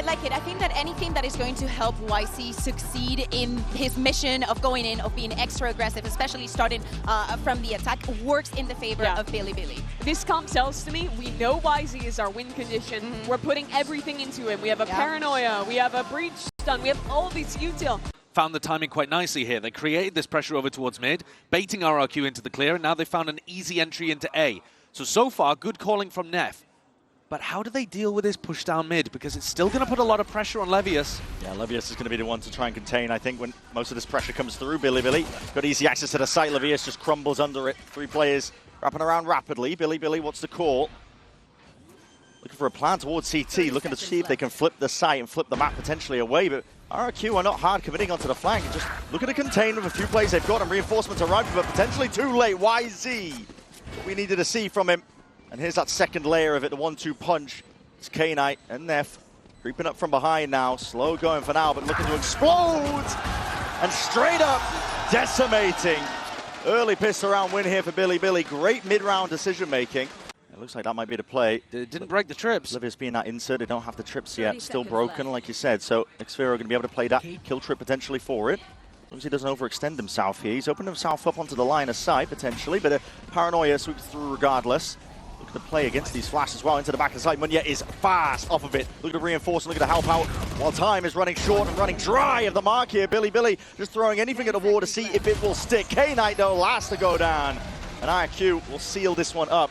like it. I think that anything that is going to help YC succeed in his mission of going in, of being extra aggressive, especially starting from the attack, works in the favor of Bilibili. This comp tells to me, we know YZ is our win condition. We're putting everything into him. We have a paranoia, we have a breach stun, we have all these util. Found the timing quite nicely here. They created this pressure over towards mid, baiting RRQ into the clear, and now they found an easy entry into A. So far, good calling from Neff. But how do they deal with this push down mid? Because it's still going to put a lot of pressure on Levius. Yeah, Levius is going to be the one to try and contain, I think, when most of this pressure comes through. Bilibili got easy access to the site. Levius just crumbles under it. 3 players wrapping around rapidly. Bilibili, what's the call? Looking for a plan towards CT, looking to see if they can flip the site and flip the map potentially away. But RRQ are not hard committing onto the flank. Just looking to contain with a few plays they've got, and reinforcements arriving, but potentially too late. YZ, what we needed to see from him. And here's that second layer of it, the 1-2 punch. It's K-Knight and Neff creeping up from behind now. Slow going for now, but looking to explode. And straight up decimating. Early pistol round win here for Bilibili. Great mid-round decision making. It looks like that might be the play. It didn't break the trips. Levius being that insert, they don't have the trips yet. Still broken, like you said. So xFaero going to be able to play that kill trip potentially for it. As long as he doesn't overextend himself here. He's opened himself up onto the line of sight potentially, but a paranoia sweeps through regardless. Look at the play against these flashes as well into the back of the site. Munyet is fast off of it. Look at the reinforcement, look at the help out. While time is running short and running dry of the mark here. Bilibili just throwing anything at the wall to see if it will stick. K-Knight though, last to go down. And IQ will seal this one up.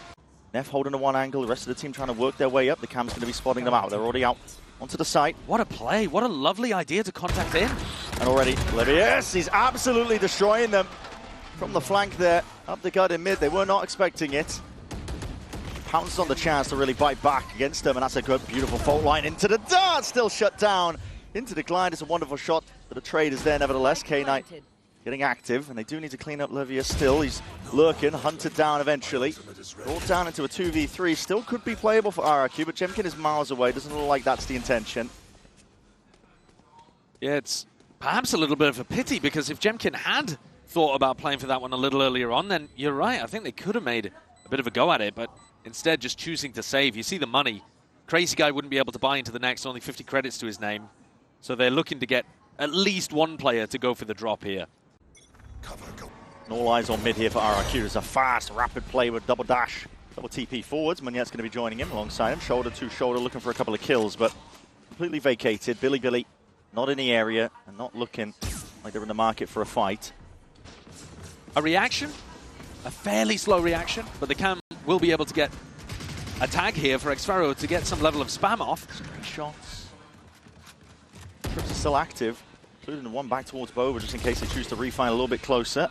Neff holding to one angle, the rest of the team trying to work their way up. The cam's going to be spotting them out. They're already out onto the site. What a play. What a lovely idea to contact in. And already Levius, he's absolutely destroying them from the flank there. Up the gut in mid, they were not expecting it. Pounces on the chance to really bite back against them, and that's a good, beautiful fault line into the dart, still shut down. Into the glide, it's a wonderful shot, but the trade is there nevertheless. K-Knight getting active, and they do need to clean up Levius still. He's lurking, hunted down eventually. Brought down into a 2v3, still could be playable for RRQ, but Jemkin is miles away, doesn't look like that's the intention. Yeah, it's perhaps a little bit of a pity, because if Jemkin had thought about playing for that one a little earlier on, then you're right, I think they could have made a bit of a go at it, but instead just choosing to save. You see the money. Crazy Guy wouldn't be able to buy into the next, only 50 credits to his name. So they're looking to get at least one player to go for the drop here. And all eyes on mid here for RRQ. It's a fast, rapid play with double dash, double TP forwards. Munyet's going to be joining him alongside him. Shoulder to shoulder, looking for a couple of kills, but completely vacated. Bilibili not in the area and not looking like they're in the market for a fight. A reaction, a fairly slow reaction, but the cam will be able to get a tag here for xFaero to get some level of spam off. Great shots. Trips are still active, including the one back towards Bova, just in case they choose to refine a little bit closer.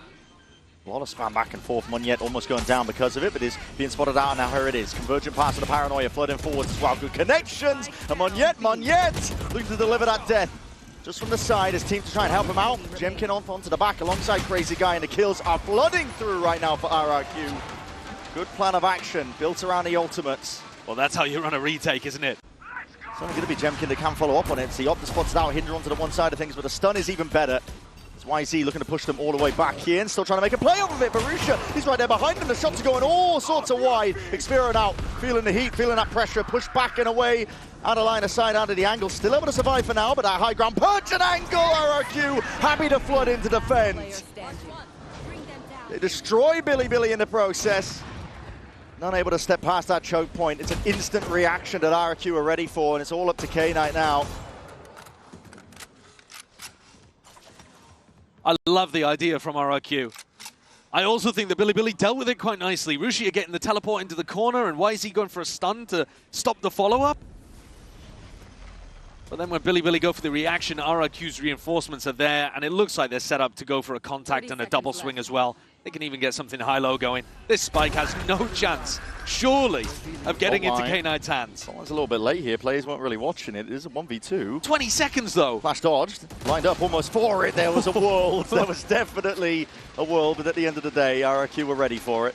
A lot of spam back and forth. Munyet almost going down because of it, but is being spotted out, and now here it is. Convergent pass of the paranoia, flooding forwards as well. Good connections, and Munyet looking to deliver that death. Just from the side, his team to try and help him out. Jemkin onto the back alongside Crazy Guy, and the kills are flooding through right now for RRQ. Good plan of action, built around the ultimates. Well, that's how you run a retake, isn't it? It's only going to be Jemkin that can follow up on it. So Opta spots it out, Hinder onto the one side of things, but the stun is even better. It's YZ looking to push them all the way back here, and still trying to make a play off of it. Barusha, he's right there behind him. The shots are going all sorts of wide. xFaero out, feeling the heat, feeling that pressure, pushed back and away. Out of line of sight, out of the angle. Still able to survive for now, but that high ground punch and angle. RRQ happy to flood into defense. They destroy Bilibili in the process. Not able to step past that choke point. It's an instant reaction that RRQ are ready for, and it's all up to K-Knight now. I love the idea from RRQ. I also think that Bilibili dealt with it quite nicely. Rushia getting the teleport into the corner, and YZ going for a stun to stop the follow-up. But then when Bilibili go for the reaction, RRQ's reinforcements are there, and it looks like they're set up to go for a contact and a double swing as well. They can even get something high-low going. This Spike has no chance, surely, of getting into K-Knight's hands. Someone's a little bit late here. Players weren't really watching it. It is a 1v2. 20 seconds, though. Flash dodged, lined up almost for it. There was a world. There was definitely a world, but at the end of the day, RRQ were ready for it.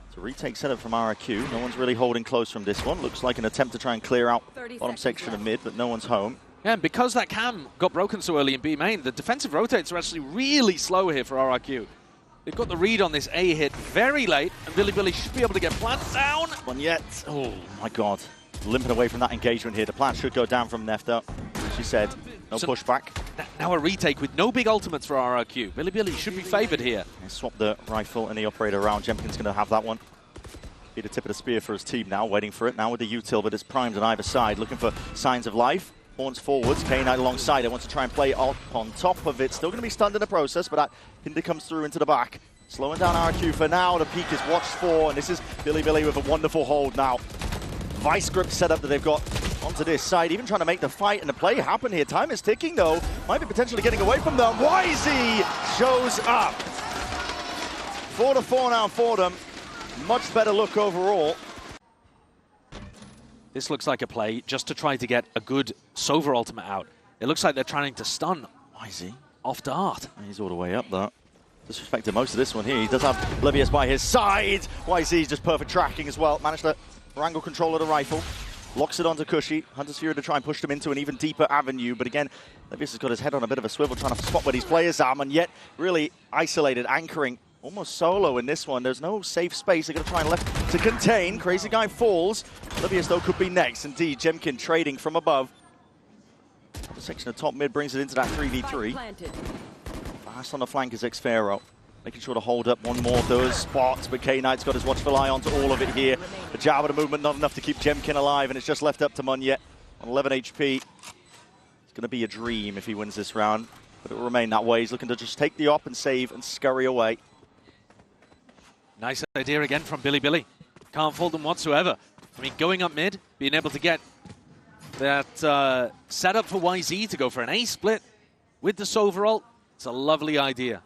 It's a retake setup from RRQ. No one's really holding close from this one. Looks like an attempt to try and clear out bottom section of mid, but no one's home. Yeah, and because that cam got broken so early in B main, the defensive rotates are actually really slow here for RRQ. They've got the read on this A hit very late, and Bilibili should be able to get plants down. One yet. Oh my god. limping away from that engagement here. The plant should go down from Nef though. She said, no pushback. Now a retake with no big ultimates for RRQ. Bilibili should be favoured here. They swap the rifle and the operator around. Jemkin's going to have that one. Be the tip of the spear for his team now, waiting for it. Now with the util, but it's primed on either side, looking for signs of life. Horns forwards, K9 alongside it, wants to try and play on top of it. Still going to be stunned in the process, but that Hinder comes through into the back. Slowing down RQ for now. The peak is watched for, and this is Bilibili with a wonderful hold now. Vice grip setup that they've got onto this side, even trying to make the fight and the play happen here. Time is ticking though. Might be potentially getting away from them. YZ shows up. 4-4 now for them. Much better look overall. This looks like a play just to try to get a good Sova ultimate out. It looks like they're trying to stun YZ off dart. He's all the way up though. Disrespected most of this one here. He does have Levius by his side. YZ just perfect tracking as well. Managed to wrangle control of the rifle. Locks it onto Cushy. Hunter's Fury to try and push them into an even deeper avenue. But again, Levius has got his head on a bit of a swivel, trying to spot where these players are, and yet really isolated, anchoring almost solo in this one. There's no safe space. They're going to try and left to contain. Crazy Guy falls. Levius, though, could be next. Indeed, Jemkin trading from above. The section of top mid brings it into that 3v3. Fast on the flank is Xpharaoh. Making sure to hold up one more of those spots, but K-Knight's got his watchful eye onto all of it here. The jab of the movement, not enough to keep Jemkin alive, and it's just left up to Munyet on 11 HP. It's going to be a dream if he wins this round, but it will remain that way. He's looking to just take the op and save and scurry away. Nice idea again from Bilibili. Can't fault them whatsoever. I mean, going up mid, being able to get that setup for YZ to go for an A split with the Sova ult, it's a lovely idea.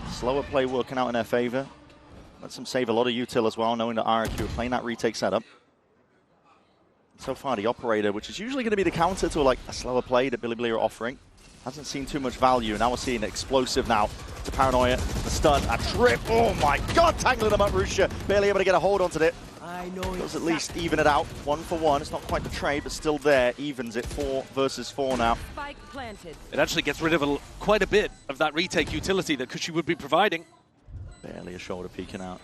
Slower play working out in their favor. Lets them save a lot of util as well, knowing that RQ are playing that retake setup. So far, the operator, which is usually going to be the counter to like a slower play that Bilibili are offering, hasn't seen too much value. Now we're seeing explosive now to Paranoia. The stun, a trip. Oh my god, tangling them up, Rusha. Barely able to get a hold onto it. Does at least even it out. 1 for 1. It's not quite the trade, but still there. Evens it 4 versus 4 now. It actually gets rid of quite a bit of that retake utility that Cushy would be providing. Barely a shoulder peeking out.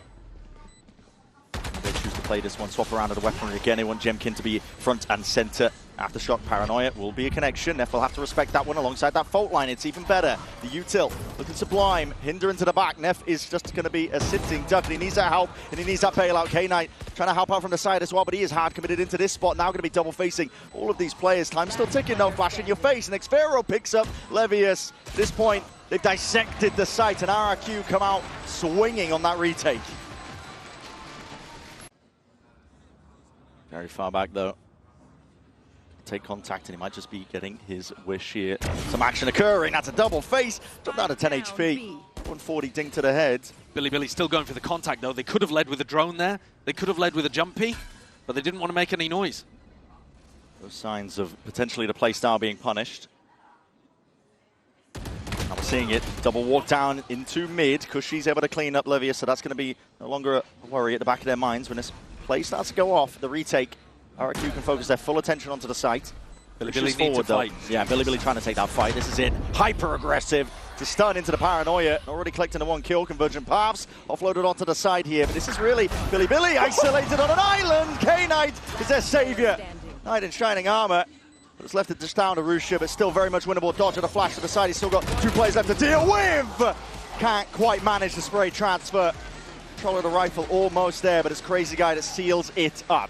They choose to play this one, swap around at the weaponry again. They want Jemkin to be front and center. Aftershock, Paranoia will be a connection. Nef will have to respect that one alongside that fault line. It's even better. The util looking sublime. Hinder into the back. Nef is just going to be a sitting duck, and he needs that help, and he needs that bailout. K-Knight trying to help out from the side as well, but he is hard committed into this spot. Now going to be double facing all of these players. Time's still ticking though, flash in your face, and Xpharaoh picks up Levius. At this point, they've dissected the site, and RRQ come out swinging on that retake. Very far back though. Take contact, and he might just be getting his wish here. Some action occurring. That's a double face. Dropped down to 10 HP. 140 ding to the head. Bilibili still going for the contact though. They could have led with a drone there. They could have led with a jumpy, but they didn't want to make any noise. Those signs of potentially the playstyle being punished. Now we're seeing it. Double walk down into mid. Cushy's able to clean up Levius, so that's going to be no longer a worry at the back of their minds when this play starts to go off. The retake. RQ can focus their full attention onto the site. Bilibili needs to fight. Yeah, Bilibili trying to take that fight. This is it. Hyper aggressive to stun into the Paranoia. Already collecting the 1 kill. Convergent paths offloaded onto the side here. But this is really Bilibili isolated on an island. K-Knight is their savior. Knight in shining armor. But it's left it just down to Rusha, but still very much winnable. Dodge at a flash to the side. He's still got 2 players left to deal with. Can't quite manage the spray transfer. Control of the rifle almost there, but it's Crazy Guy that seals it up.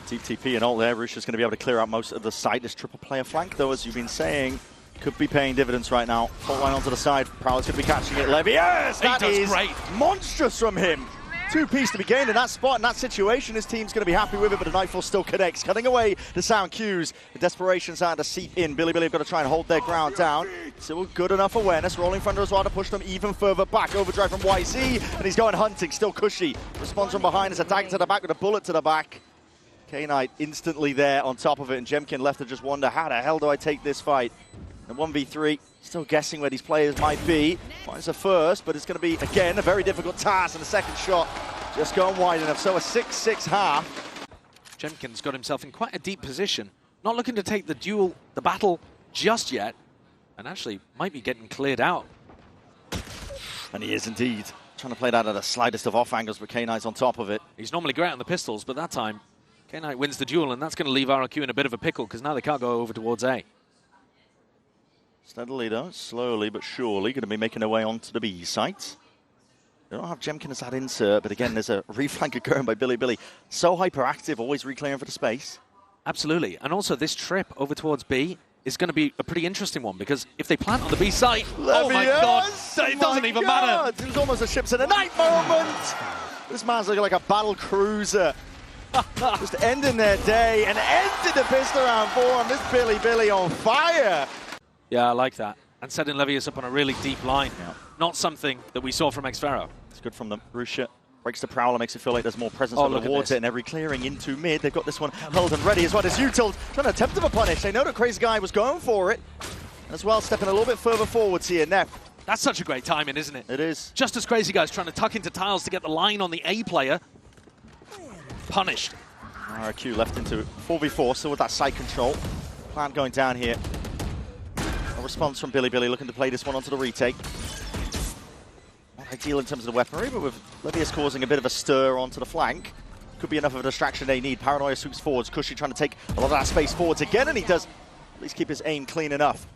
Deep TP and all there. Rusha's going to be able to clear out most of the site. This triple player flank, though, as you've been saying, could be paying dividends right now. Fault line onto the side. Prowler's going to be catching it. Levy, yes! That is great. Monstrous from him. 2-piece to be gained in that spot, in that situation. His team's going to be happy with it, but the Nightfall still connects. Cutting away the sound cues. The desperation starting to seep in. Bilibili have got to try and hold their ground down. Still good enough awareness. Rolling Thunder as well to push them even further back. Overdrive from YZ, and he's going hunting. Still Cushy. Responds from behind. It's a dagger to the back with a bullet to the back. K-Knight instantly there on top of it, and Jemkin left to just wonder, how the hell do I take this fight? And 1v3, still guessing where these players might be. Finds a first, but it's going to be, again, a very difficult task, and the second shot just going wide enough. So a 6-6 half. Jemkin's got himself in quite a deep position. Not looking to take the battle just yet, and actually might be getting cleared out. And he is indeed. Trying to play that at the slightest of off angles, but K-Knight's on top of it. He's normally great on the pistols, but that time, K-Knight wins the duel, and that's going to leave RRQ in a bit of a pickle, because now they can't go over towards A. Steadily though, slowly but surely, going to be making their way onto the B site. They don't have Jemkin as that insert, but again, there's a reflanker going by Bilibili. So hyperactive, always reclearing for the space. Absolutely, and also this trip over towards B is going to be a pretty interesting one, because if they plant on the B site, oh my god, it doesn't even matter. It was almost a ships in the night moment. This man's looking like a battle cruiser. Just ending their day and ending the pistol round 4 on this Bilibili on fire. Yeah, I like that. And setting Levius up on a really deep line. Yeah. Not something that we saw from Xfero. It's good from them. Rusha breaks the Prowler, makes it feel like there's more presence over the water, and every clearing into mid. They've got this one held and ready as well as Util trying to attempt him a punish. They know the crazy guy was going for it. As well, stepping a little bit further forwards here. Neff. That's such a great timing, isn't it? It is. Just as crazy guys trying to tuck into tiles to get the line on the A player. Punished. RRQ left into 4v4, still with that side control. Plant going down here. A response from Bilibili looking to play this one onto the retake. Not ideal in terms of the weaponry, but with Levius causing a bit of a stir onto the flank. Could be enough of a distraction they need. Paranoia swoops forwards. Cushy trying to take a lot of that space forwards again, and he does at least keep his aim clean enough.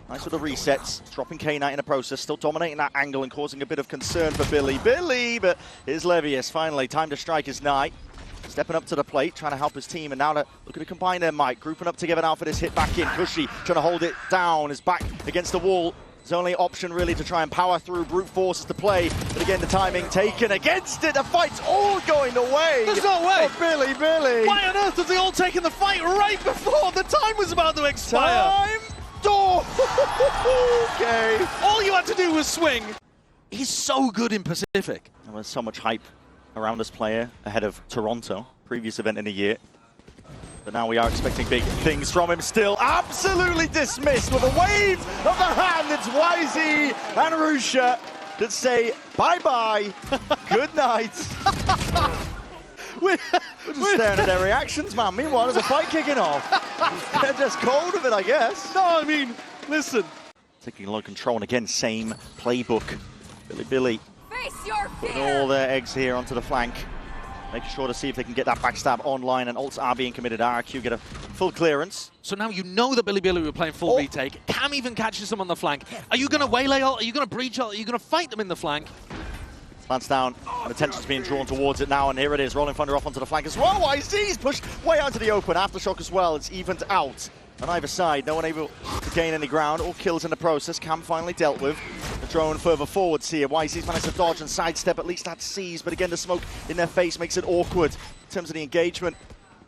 Nice with the resets, dropping K-Knight in the process, still dominating that angle and causing a bit of concern for Bilibili, but here's Levius finally. Time to strike his Knight. Stepping up to the plate, trying to help his team, and now they're looking to combine their might, grouping up together now for this hit back in. Cushy trying to hold it down, his back against the wall. His only option really to try and power through, brute forces to play, but again the timing taken against it. The fight's all going the way. There's no way. Of Bilibili. Why on earth have they all taken the fight right before the time was about to expire? Time. Oh. Okay. All you had to do was swing. He's so good in Pacific. There was so much hype around this player ahead of Toronto, previous event in the year. But now we are expecting big things from him still. Absolutely dismissed with a wave of the hand. It's YZ and Rusha that say bye-bye, good night. We're just staring at their reactions, man. Meanwhile, there's a fight kicking off. They're just cold of it, I guess. No, I mean, listen. Taking low control, and again, same playbook. Bilibili putting all their eggs here onto the flank. Making sure to see if they can get that backstab online, and ults are being committed. RRQ get a full clearance. So now you know that Bilibili were playing full retake. Cam even catches them on the flank. Are you going to waylay ult? Are you going to breach ult? Are you going to fight them in the flank? Slants down, and attention's being drawn towards it now, and here it is. Rolling Thunder off onto the flank as well. YZ's pushed way out to the open. Aftershock as well. It's evened out on either side. No one able to gain any ground. All kills in the process. Cam finally dealt with. The drone further forwards here. YZ's managed to dodge and sidestep. At least that sees, but again the smoke in their face makes it awkward in terms of the engagement.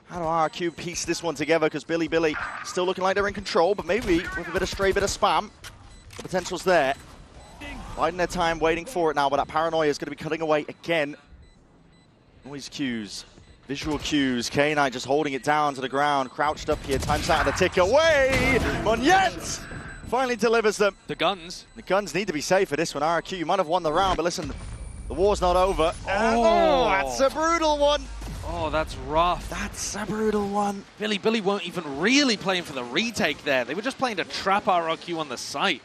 How do RRQ piece this one together? Because Bilibili still looking like they're in control, but maybe with a bit of stray bit of spam, the potential's there. Biding their time, waiting for it now, but that Paranoia is going to be cutting away again. Noise cues, visual cues. K-Knight just holding it down to the ground, crouched up here, time's out of the tick away. Monyet finally delivers them. The guns. The guns need to be safe for this one. RRQ, you might have won the round, but listen, the war's not over. Oh, that's a brutal one. Oh, that's rough. That's a brutal one. Bilibili weren't even really playing for the retake there. They were just playing to trap RRQ on the site.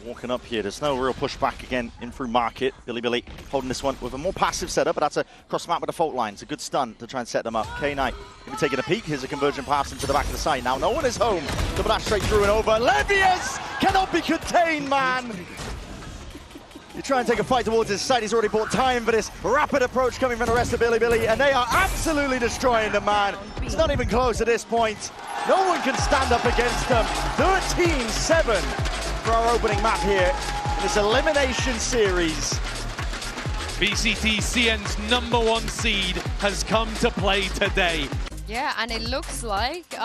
Walking up here, there's no real pushback again in through market. Bilibili holding this one with a more passive setup, but that's a cross map with a fault line. It's a good stun to try and set them up. K-Knight maybe taking a peek. Here's a conversion pass into the back of the site. Now no one is home. Double dash straight through and over. Levius cannot be contained, man. You try and take a fight towards his side. He's already bought time for this rapid approach coming from the rest of Bilibili, and they are absolutely destroying the man. It's not even close at this point. No one can stand up against them. 13-7. For our opening map here in this elimination series. BCT CN's #1 seed has come to play today. Yeah, and it looks like,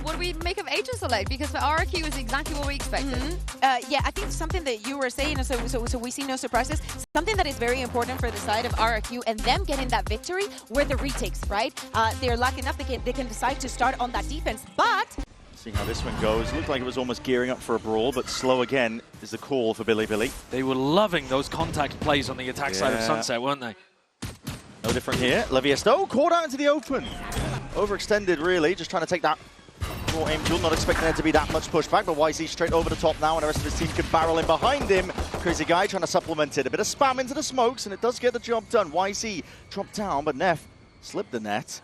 what do we make of Agent Select? Because for RRQ is exactly what we expected. Yeah, I think something that you were saying, so we see no surprises. Something that is very important for the side of RRQ and them getting that victory were the retakes, right? They're lucky enough they can decide to start on that defense, but See how this one goes. Looked like it was almost gearing up for a brawl, but slow again is the call for Bilibili. They were loving those contact plays on the attack side of Sunset, weren't they? No different here. Levius, though, caught out into the open. Overextended, really, just trying to take that raw aim duel. Not expecting there to be that much pushback, but YZ straight over the top now, and the rest of his team can barrel in behind him. Crazy Guy trying to supplement it. A bit of spam into the smokes, and it does get the job done. YZ dropped down, but Neff slipped the net.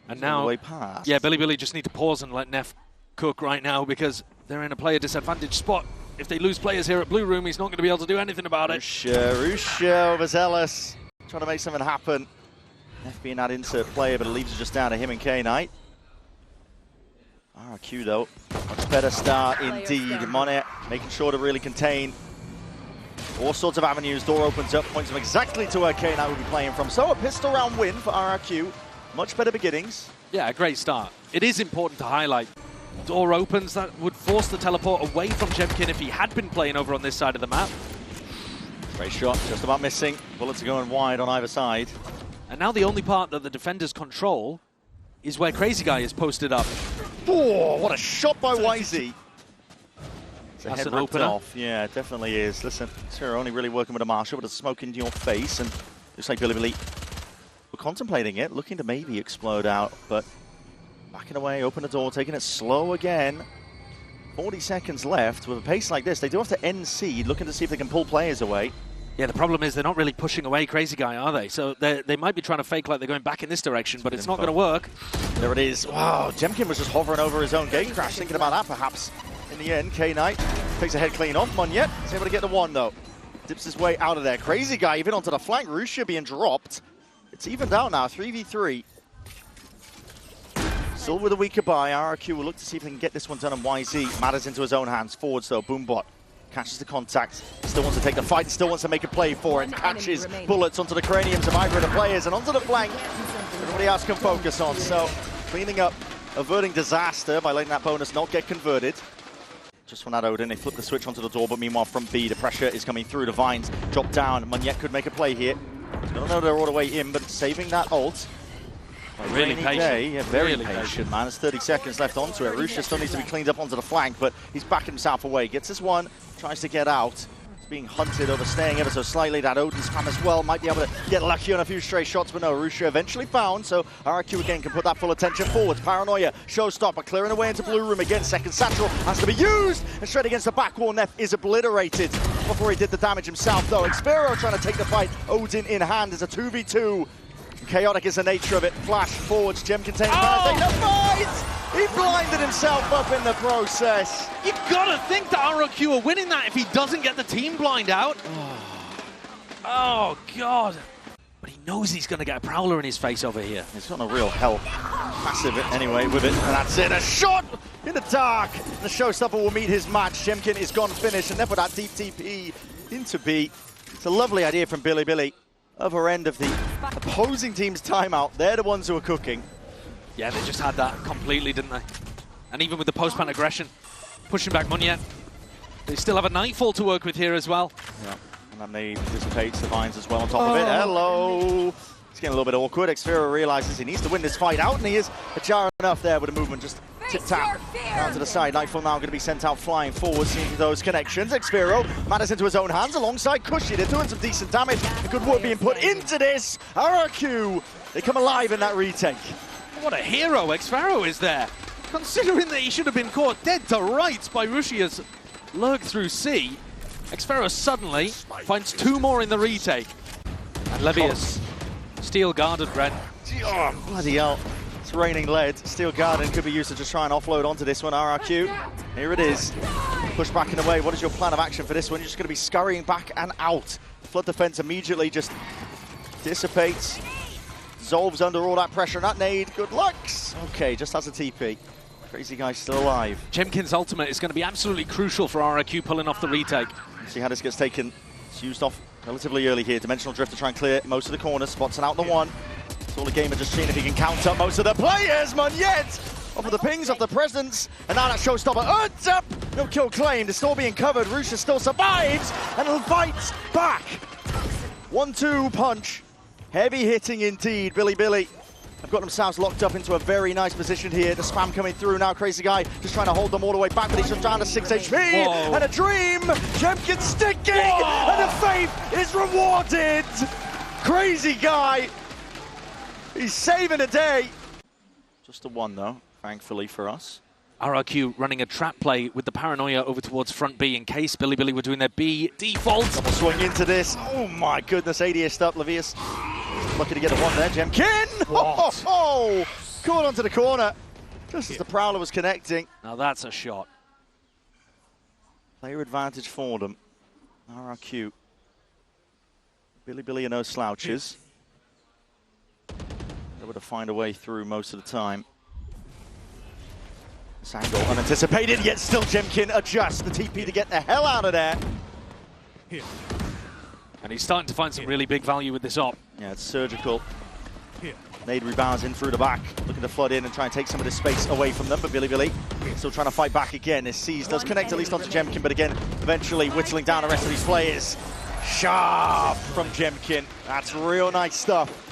And now, way past. yeah, Bilibili just need to pause and let Neff cook right now because they're in a player disadvantage spot. If they lose players here at Blue Room, he's not going to be able to do anything about it. Rusha overzealous, trying to make something happen. Neff being that insert player, but it leaves it just down to him and K-Knight. RRQ though, much better start indeed. Monet making sure to really contain all sorts of avenues. Door opens up, points them exactly to where K-Knight will be playing from. So a pistol round win for RRQ. Much better beginnings. Yeah, a great start. It is important to highlight. Door opens, that would force the teleport away from Jemkin if he had been playing over on this side of the map. Great shot, just about missing. Bullets are going wide on either side. And now the only part that the defenders control is where Crazy Guy is posted up. Oh, what a shot by YZ. It's a That's head an ripped opener. off. Yeah, it definitely is. Listen, Sierra only really working with a Marshall, but a smoke into your face, and looks like Bilibili were contemplating it, looking to maybe explode out, but backing away, open the door, taking it slow again. 40 seconds left. With a pace like this, they do have to end seed, looking to see if they can pull players away. Yeah, the problem is they're not really pushing away Crazy Guy, are they? So they might be trying to fake like they're going back in this direction, but it's not going to work. There it is. Wow, Jemkin was just hovering over his own gate crash, thinking about that perhaps. In the end, K-Knight takes a head clean off. Monyet is able to get the one though. Dips his way out of there. Crazy Guy even onto the flank. Rusha being dropped. It's evened out now, 3v3. Still with a weaker buy. RRQ will look to see if they can get this one done, and YZ matters into his own hands. Forwards though, Boombot catches the contact. Still wants to take the fight, still wants to make a play for it. Catches bullets onto the craniums of either of the players and onto the flank. Everybody else can focus on. So cleaning up, averting disaster by letting that bonus not get converted. Just when that Odin, they flip the switch onto the door, but meanwhile from B, the pressure is coming through. The Vines drop down. Monyet could make a play here. Don't know they're all the way in, but saving that ult. Really patient. Yeah, very really patient, man. There's 30 seconds left onto it. Rusha still needs to be cleaned up onto the flank, but he's backing himself away. Gets this one, tries to get out. He's being hunted, overstaying ever so slightly. That Odin spam as well. Might be able to get lucky on a few stray shots, but no, Rusha eventually found, so RRQ again can put that full attention forwards. Paranoia, showstopper, clearing away into Blue Room again. Second satchel has to be used, and straight against the back wall. Neff is obliterated before he did the damage himself, though. Xfero trying to take the fight. Odin in hand is a 2v2. Chaotic is the nature of it. Flash forwards, Gem contains take the fight! He blinded himself up in the process. You've got to think that RRQ are winning that if he doesn't get the team blind out. Oh, God. But he knows he's going to get a Prowler in his face over here. He's got a real help. Massive anyway with it, and that's it. A shot in the dark. The showstopper will meet his match. Jemkin is gone finished, and then with that deep TP into B. It's a lovely idea from Bilibili. Other end of the opposing team's timeout. They're the ones who are cooking. Yeah, they just had that completely, didn't they? And even with the post-pan aggression, pushing back Monyet. They still have a Nightfall to work with here as well. Yeah, and then they dissipates the Vines as well on top of it. Hello! It's getting a little bit awkward. Xfero realizes he needs to win this fight out, and he is ajar enough there with the movement. Just tip-tap down to the side. Nightfall now going to be sent out flying forward, seeing those connections. Xfero matters into his own hands alongside Cushy. They're doing some decent damage. And good work being put into this. RRQ, they come alive in that retake. What a hero Xfero is there. Considering that he should have been caught dead to rights by Rushia's lurk through C, Xfero suddenly finds two more in the retake. And Levius, steel guarded, Ren. Oh, bloody hell. It's raining lead. Steel Garden could be used to just try and offload onto this one. RRQ, here it is. Push back and away. What is your plan of action for this one? You're just going to be scurrying back and out. Flood defense immediately just dissipates. Dissolves under all that pressure. And that nade, good luck. Okay, just has a TP. Crazy Guy's still alive. Jemkin's ultimate is going to be absolutely crucial for RRQ pulling off the retake. See how this gets taken. It's used off relatively early here. Dimensional Drift to try and clear most of the corners. Spots out the one. It's all the gamer just seeing if he can count up most of the players. Monyet off of the pings, off the presence. And now that showstopper earns up. No kill claimed. It's still being covered. Rusha still survives and fights back. 1-2 punch. Heavy hitting indeed. Bilibili have got themselves locked up into a very nice position here. The spam coming through now. Crazy Guy just trying to hold them all the way back, but he's just down to 6 HP. Whoa. And a dream. Jemkin sticking. Whoa. And the faith is rewarded. Crazy Guy. He's saving the day. Just a one though, thankfully for us. RRQ running a trap play with the paranoia over towards front B in case Bilibili were doing their B default. Double swing into this. Oh my goodness, ADS up. Levius lucky to get a one there. Jemkin! Oh, caught onto the corner just as the Prowler was connecting. Now that's a shot. Player advantage for them. RRQ. Bilibili are no slouches. Able to find a way through most of the time. This angle unanticipated, yet still Jemkin adjusts the TP to get the hell out of there. And he's starting to find some really big value with this op. Yeah, it's surgical. Nade rebounds in through the back, looking to flood in and try and take some of the space away from them, but Bilibili still trying to fight back again. This Seas does connect at least onto Jemkin, but again, eventually whittling down the rest of these players. Sharp from Jemkin. That's real nice stuff.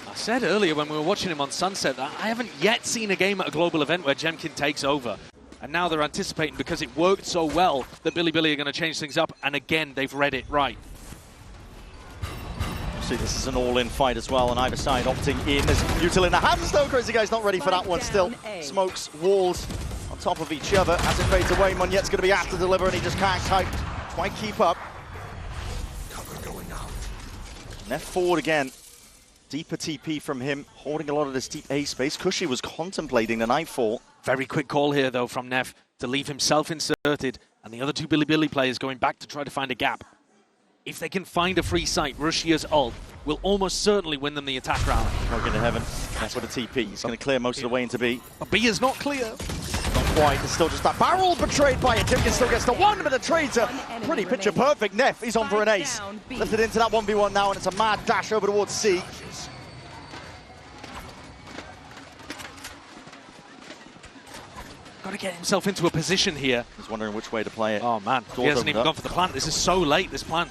I said earlier when we were watching him on Sunset that I haven't yet seen a game at a global event where Jemkin takes over. And now they're anticipating, because it worked so well, that Bilibili are going to change things up, and again, they've read it right. See, this is an all-in fight as well, on either side opting in. There's Util in the hands, though. Crazy Guy's not ready for that one still. Smokes, walls on top of each other. As it fades away, Monyet's going to be asked to deliver, and he just can't quite keep up. Left forward again. Deeper TP from him, holding a lot of this deep A space. Cushy was contemplating the nightfall. Very quick call here, though, from Neff to leave himself inserted, and the other two Bilibili players going back to try to find a gap. If they can find a free site, Russia's ult will almost certainly win them the attack round. Going to heaven. That's with a TP. He's going to clear most of the way into B. But B is not clear. Not quite. It's still just that barrel betrayed by it. Jemkin still gets the one, but the trades are pretty picture perfect. Neff, he's on for an ace. Lifted into that 1v1 now, and it's a mad dash over towards C. Got to get himself into a position here. He's wondering which way to play it. Oh man, he hasn't even gone for the plant. This is so late, this plant.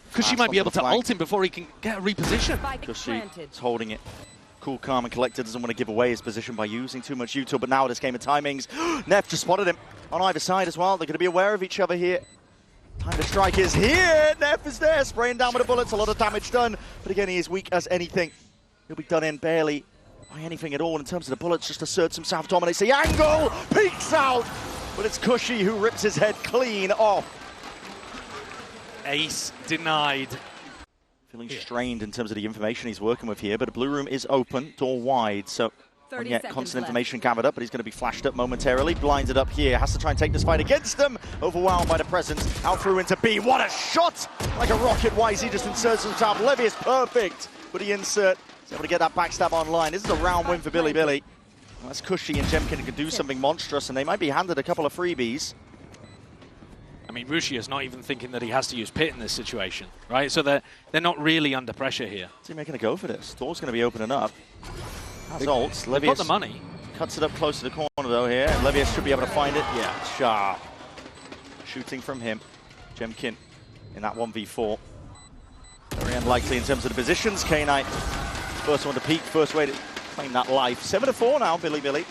Because she might be able to ult him before he can get a reposition. Cushy is holding it. Cool, calm, and collected. Doesn't want to give away his position by using too much util, but now this game of timings. Neff just spotted him on either side as well. They're going to be aware of each other here. Time to strike is here. Neff is there, spraying down with the bullets. A lot of damage done, but again, he is weak as anything. He'll be done in barely by anything at all in terms of the bullets. Just asserts himself, dominates the angle, peeks out, but it's Cushy who rips his head clean off. Ace denied. Feeling strained in terms of the information he's working with here, but the blue room is open, door wide, so yet constant information gathered up, but he's going to be flashed up momentarily, blinded up here, has to try and take this fight against them, overwhelmed by the presence, out through into B. What a shot! Like a rocket, YZ just inserts himself. Levy is perfect with the insert. He's able to get that backstab online. This is a round win for Bilibili. Well, that's Cushy and Jemkin who can do something monstrous, and they might be handed a couple of freebies. I mean, Russia's not even thinking that he has to use Pit in this situation, right? So they're not really under pressure here. Is he making a go for this? Door's going to be opening up. Has ults. They've got the money. Cuts it up close to the corner, though, here. And Levius should be able to find it. Yeah, sharp. Shooting from him. Jemkin in that 1v4. Very unlikely in terms of the positions. K-Knight, first one to peak, first way to claim that life. 7-4 now, Bilibili.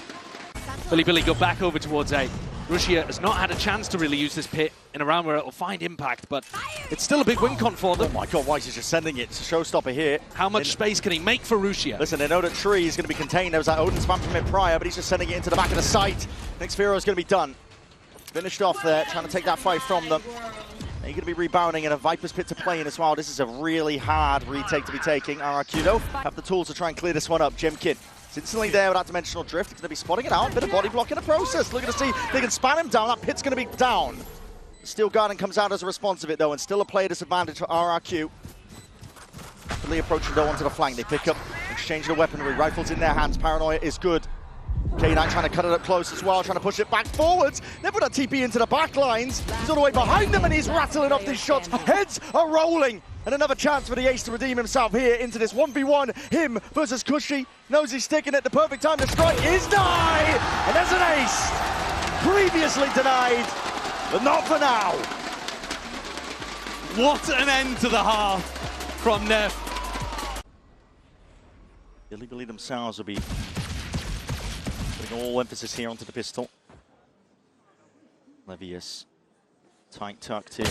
Bilibili go back over towards A. Russia has not had a chance to really use this Pit in a round where it will find impact, but it's still a big win con for them. Oh my god, why is he just sending it? It's a showstopper here. How much space can he make for Russia? Listen, they know that Tree is going to be contained. There was that Odin spam from him prior, but he's just sending it into the back of the site. Next Firo is going to be done. Finished off there, trying to take that fight from them. They're going to be rebounding in a Viper's Pit to play in as well. This is a really hard retake to be taking. RRQ, though, have the tools to try and clear this one up. Jemkin. It's instantly there with that dimensional drift. He's going to be spotting it out. Bit of body block in the process. Looking to see if they can spam him down. That Pit's going to be down. The Steel Garden comes out as a response of it, though, and still a player disadvantage for RRQ. Rapidly approaching though onto the flank. They pick up, exchange the weaponry. Rifles in their hands. Paranoia is good. K9 trying to cut it up close as well, trying to push it back forwards. They put that TP into the back lines. He's all the way behind them and he's rattling off these shots. Heads are rolling. And another chance for the Ace to redeem himself here into this 1v1. Him versus Cushy. Knows he's sticking it. The perfect time to strike is denied. And there's an Ace. Previously denied, but not for now. What an end to the half from Neff. Bilibili themselves will be putting all emphasis here onto the pistol. Levius, tight tucked here,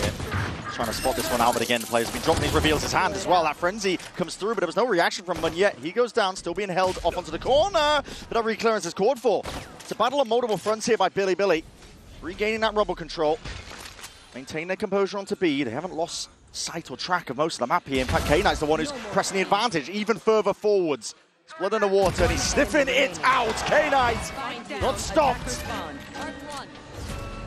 trying to spot this one out, but again, the player's been dropping, he reveals his hand as well. That frenzy comes through, but there was no reaction from Monyet. He goes down, still being held off onto the corner, but that re-clearance is called for. It's a battle on multiple fronts here by Bilibili. Regaining that rubble control. Maintain their composure onto B. They haven't lost sight or track of most of the map here. In fact, K9's the one who's pressing the advantage even further forwards. It's blood in the water and he's sniffing it out. K9 not stopped.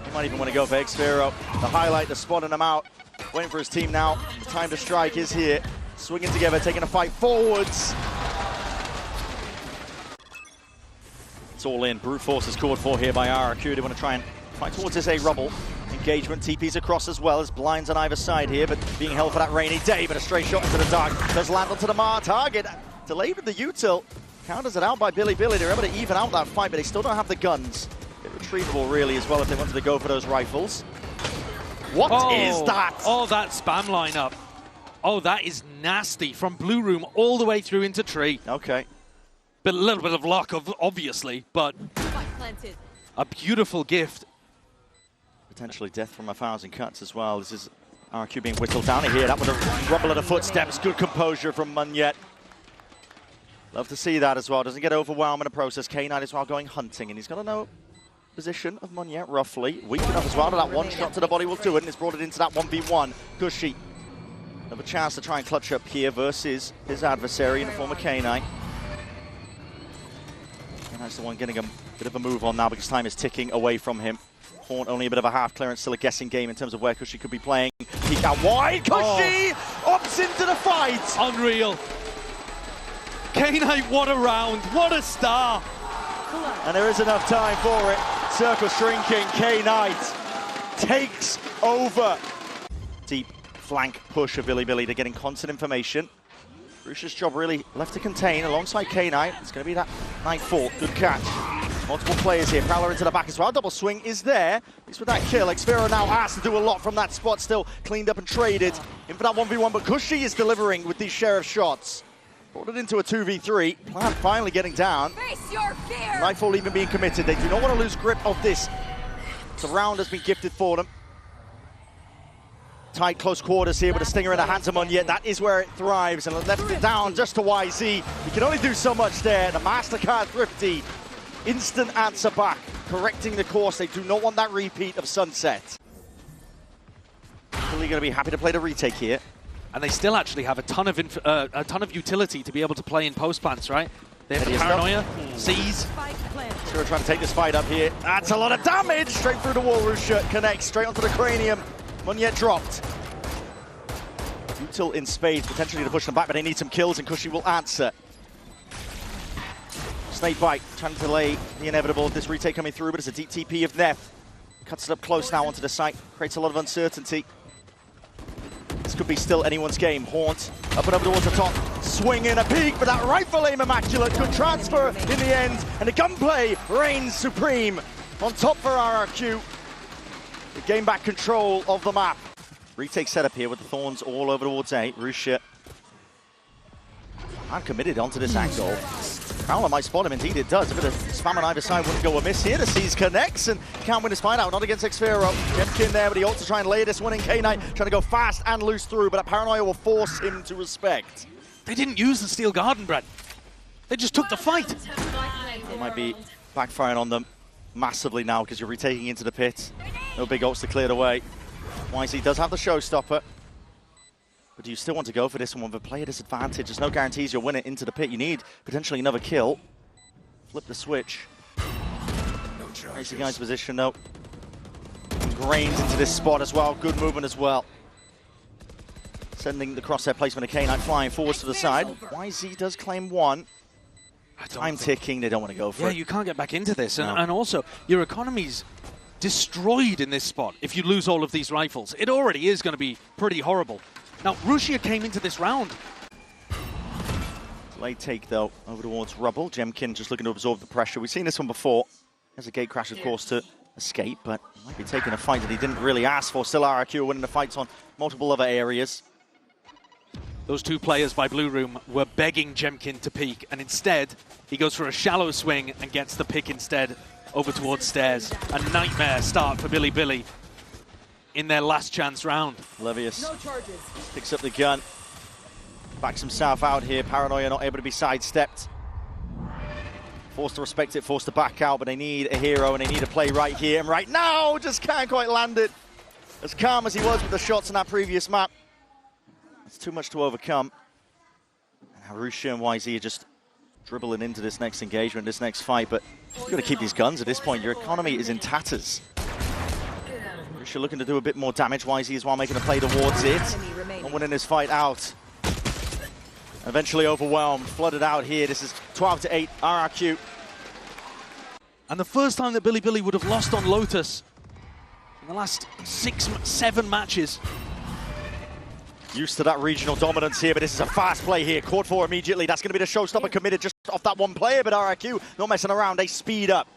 He might even want to go for X-Fero. The highlight, the spotting him out. Waiting for his team now. The time to strike is here. Swinging together, taking a fight forwards. It's all in. Brute force is called for here by RRQ. They want to try and fight towards this A rubble. Engagement, TP's across as well as blinds on either side here, but being held for that rainy day, but a stray shot into the dark does land onto the Mar target. Delayed with the util. Counters it out by Bilibili. They're able to even out that fight, but they still don't have the guns. They're retrievable really as well if they wanted to go for those rifles. What is that? Oh, that spam lineup. Oh, that is nasty. From Blue Room all the way through into Tree. Okay. But a little bit of luck, obviously, but a beautiful gift. Potentially death from 1,000 cuts as well. This is RQ being whittled down here. That with a rumble of the footsteps. Good composure from Munyet. Love to see that as well. Doesn't get overwhelmed in the process. K9 as well going hunting, and he's got to know position of Munyet roughly. Weak enough as well to that one shot to the body will do it, and it's brought it into that 1v1. Gushy. Another chance to try and clutch up here versus his adversary in the form of K9. K9's the one getting a bit of a move on now because time is ticking away from him. Horn only a bit of a half clearance, still a guessing game in terms of where Cushy could be playing. Peek out wide, Cushy opts into the fight. Unreal. K9, what a round, what a star. And there is enough time for it. Circle shrinking, K9 takes over. Deep flank push of Bilibili. They're getting constant information. Rusha's job really left to contain alongside K9. It's going to be that Nightfall. Good catch. Multiple players here. Prowler into the back as well. Double swing is there. At least with that kill. Xfero now has to do a lot from that spot. Still cleaned up and traded. In for that 1v1, but Cushy is delivering with these sheriff shots. Brought it into a 2v3. Plan finally getting down. Face your fear. Nightfall even being committed. They do not want to lose grip of this. The round has been gifted for them. Tight close quarters here with a stinger in the hands of Munyet. That is where it thrives, and left it down just to YZ. He can only do so much there. The MasterCard Thrifty. Instant answer back, correcting the course. They do not want that repeat of Sunset. Really going to be happy to play the retake here. And they still actually have a ton of utility to be able to play in post plants, right? They have the Paranoia, Seize. We're trying to take this fight up here. That's a lot of damage! Straight through the wall, Rusha connects straight onto the cranium. Munyet dropped. Util in spades, potentially to push them back, but they need some kills and Cushy will answer. Snake Bite, trying to delay the inevitable of this retake coming through, but it's a deep TP of Neff. Cuts it up close now onto the site, creates a lot of uncertainty. This could be still anyone's game. Haunt, up and over towards the top, swinging a peek, but that rifle aim immaculate. Good transfer in the end, and the gunplay reigns supreme. On top for RRQ. They gain back control of the map. Retake setup here with the Thorns all over towards A. Rusha. I'm committed onto this angle. Prowler might spot him, indeed it does. A bit of spam on either side wouldn't go amiss here. The Seize connects and can't win his fight out. Not against Xfero. Jemkin there, but he ought to try and lay this one in. K9 trying to go fast and loose through, but a Paranoia will force him to respect. They didn't use the Steel Garden, Brad. They just took the fight. It might be backfiring on them massively now because you're retaking into the pit. No big ults to clear the way. YZ does have the showstopper. But do you still want to go for this one with a player disadvantage? There's no guarantees you'll win it into the pit. You need potentially another kill. Flip the switch. Crazy guy's position though. Ingrained into this spot as well. Good movement as well. Sending the crosshair placement of K9 flying forwards to the side. YZ does claim one. Time ticking, they don't want to go for it. Yeah, you can't get back into this. And also, your economy's destroyed in this spot if you lose all of these rifles. It already is going to be pretty horrible. Now, Russia came into this round. Late take, though, over towards Rubble. Jemkin just looking to absorb the pressure. We've seen this one before. There's a gate crash, of course, to escape, but might be taking a fight that he didn't really ask for. Still RRQ winning the fights on multiple other areas. Those two players by Blue Room were begging Jemkin to peek, and instead, he goes for a shallow swing and gets the pick instead over towards stairs. A nightmare start for Bilibili in their last chance round. Levius picks up the gun, backs himself out here. Paranoia not able to be sidestepped. Forced to respect it, forced to back out, but they need a hero and they need a play right here and right now. Just can't quite land it. As calm as he was with the shots in that previous map. It's too much to overcome. And Harusha and YZ are just dribbling into this next engagement, this next fight, but you've got to keep these guns at this point. Your economy is in tatters. Harusha looking to do a bit more damage. YZ as well making a play towards it. And winning this fight out. Eventually overwhelmed, flooded out here. This is 12-8 RRQ. And the first time that Bilibili would have lost on Lotus in the last 6-7 matches. Used to that regional dominance here, but this is a fast play here. Caught for immediately. That's going to be the showstopper committed just off that one player, but RRQ not messing around. They speed up.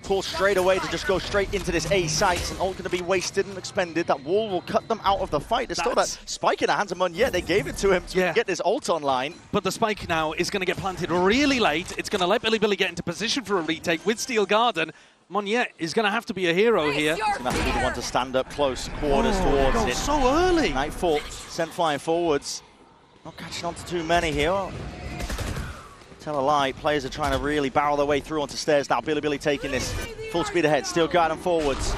Pull straight away to just go straight into this A site, and all going to be wasted and expended. That wall will cut them out of the fight. There's still that spike in the hands of Munye. They gave it to him to get this ult online. But the spike now is going to get planted really late. It's going to let Bilibili get into position for a retake with Steel Garden. Munye is going to have to be a hero here. He's going to have to be the one to stand up close quarters towards it. So early. Nightfall sent flying forwards. Not catching on to too many here. Tell a lie, players are trying to really barrel their way through onto stairs now. Bilibili taking this full speed ahead, Steel Garden forwards.